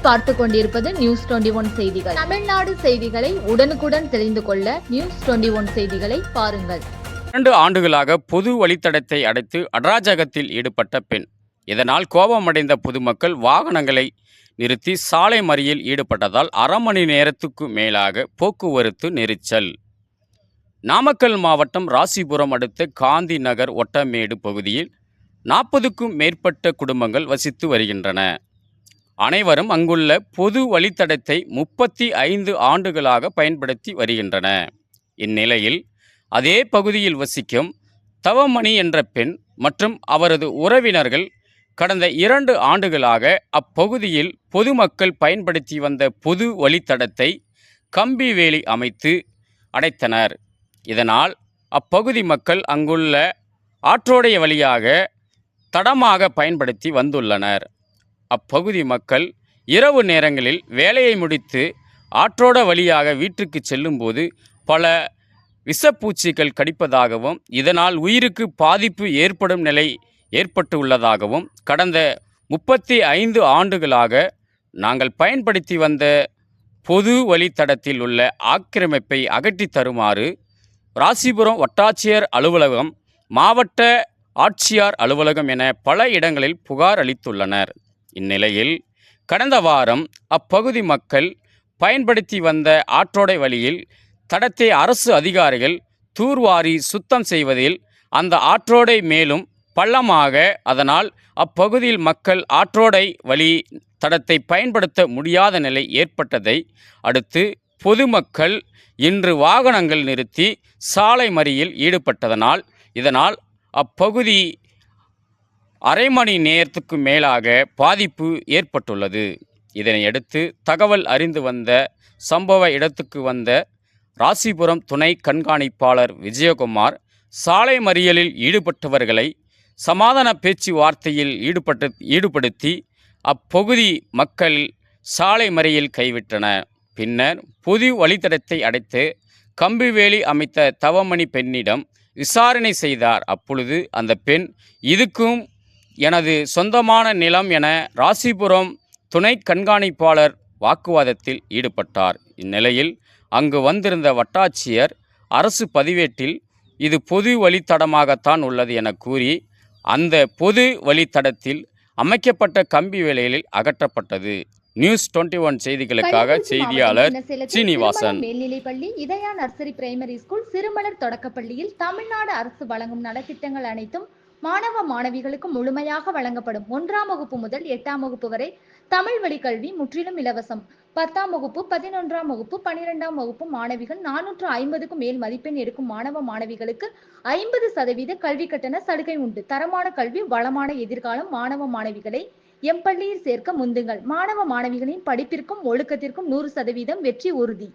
நீங்கள் பார்த்துக் கொண்டிருப்பது நியூஸ் 21 செய்திகள். தமிழ்நாடு செய்திகளை உடனுக்குடன் தெரிந்து கொள்ள நியூஸ் 21 செய்திகளை பாருங்கள். 2 ஆண்டுகளாக பொது வழித்தடத்தை அடைத்து அராஜகத்தில் ஈடுபட்ட பெண். இதனால் கோபமடைந்த பொதுமக்கள் வாகனங்களை நிறுத்தி சாலை மறியலில் ஈடுபட்டதால் அரை மணி நேரத்துக்கு மேலாக போக்குவரத்து நெரிசல். நாமக்கல் மாவட்டம் ராசிபுரம் அடுத்த காந்தி நகர் ஒட்டமேடு பகுதியில் 40க்கும் மேற்பட்ட குடும்பங்கள் வசித்து வருகின்றன. அனைவரும் அங்குள்ள பொது வழித்தடத்தை 35 ஆண்டுகளாக பயன்படுத்தி வருகின்றன. இந்நிலையில் அதே பகுதியில் வசிக்கும் தவமணி என்ற பெண் மற்றும் அவரது உறவினர்கள் கடந்த 2 ஆண்டுகளாக அப்பகுதியில் பொதுமக்கள் பயன்படுத்தி வந்த பொது வழித்தடத்தை கம்பி வேலி அமைத்து அடைத்தனர். இதனால் அப்பகுதி மக்கள் அங்குள்ள ஆற்றோடை வழியாக தடமாக பயன்படுத்தி வந்துள்ளனர். அப்பகுதி மக்கள் இரவு நேரங்களில் வேலையை முடித்து ஆற்றோட வழியாக வீட்டுக்கு செல்லும்போது பல விஷப்பூச்சிகள் கடிப்பதாகவும் இதனால் உயிருக்கு பாதிப்பு ஏற்படும் நிலை ஏற்பட்டு உள்ளதாகவும் கடந்த 35 ஆண்டுகளாக நாங்கள் பயன்படுத்தி வந்த பொது வழித்தடத்தில் உள்ள ஆக்கிரமிப்பை அகற்றி தருமாறு ராசிபுரம் வட்டாட்சியர் அலுவலகம், மாவட்ட ஆட்சியார் அலுவலகம் என பல இடங்களில் புகார் அளித்துள்ளனர். இந்நிலையில் கடந்த வாரம் அப்பகுதி மக்கள் பயன்படுத்தி வந்த ஆற்றோடை வழியில் தடத்தை அரசு அதிகாரிகள் தூர்வாரி சுத்தம் செய்வதில் அந்த ஆற்றோடை மேலும் பள்ளமாக, அதனால் அப்பகுதியில் மக்கள் ஆற்றோடை வழி தடத்தை பயன்படுத்த முடியாத நிலை ஏற்பட்டதை அடுத்து பொதுமக்கள் இன்று வாகனங்கள் நிறுத்தி சாலை மறியலில் ஈடுபட்டதனால் இதனால் அப்பகுதி அரை மணி நேரத்துக்கு மேலாக பாதிப்பு ஏற்பட்டுள்ளது. இதனையடுத்து தகவல் அறிந்து வந்த சம்பவ இடத்துக்கு வந்த ராசிபுரம் துணை கண்காணிப்பாளர் விஜயகுமார் சாலை மறியலில் ஈடுபட்டவர்களை சமாதான பேச்சுவார்த்தையில் ஈடுபடுத்தி அப்பகுதி மக்கள் சாலை மறியல் கைவிட்டனர். பின்னர் பொது வழித்தடத்தை அடைத்து கம்பிவேலி அமைத்த தவமணி பெண்ணிடம் விசாரணை செய்தார். அப்பொழுது அந்த பெண் இதுக்கும் எனது சொந்தமான நிலம் என ராசிபுரம் துணை கண்காணிப்பாளர் வாக்குவாதத்தில் ஈடுபட்டார். இந்நிலையில் அங்கு வந்திருந்த வட்டாட்சியர் அரசு பதிவேட்டில் இது பொது வழித்தடமாகத்தான் உள்ளது என கூறி அந்த பொது வழித்தடத்தில் அமைக்கப்பட்ட கம்பி வேலைகளில் அகற்றப்பட்டது. நியூஸ் 21 செய்திகளுக்காக செய்தியாளர் சீனிவாசன். மேல்நிலைப்பள்ளி, இதயா நர்சரி பிரைமரி ஸ்கூல், சிறுமலர் தொடக்கப்பள்ளியில் தமிழ்நாடு அரசு வழங்கும் நலத்திட்டங்கள் அனைத்தும் மாணவ மாணவிகளுக்கு முழுமையாக வழங்கப்படும். 1ஆம் வகுப்பு முதல் 8ஆம் வகுப்பு வரை தமிழ் வழி கல்வி முற்றிலும் இலவசம். 10ஆம் வகுப்பு, 11ஆம் வகுப்பு, 12ஆம் வகுப்பு மாணவிகள் 450க்கும் மேல் மதிப்பெண் எடுக்கும் மாணவ மாணவிகளுக்கு 50% கல்வி கட்டண சலுகை உண்டு. தரமான கல்வி, வளமான எதிர்காலம். மாணவ மாணவிகளை எம் பள்ளியில் சேர்க்க முந்துங்கள். மாணவ மாணவிகளின் படிப்பிற்கும் ஒழுக்கத்திற்கும் 100% வெற்றி உறுதி.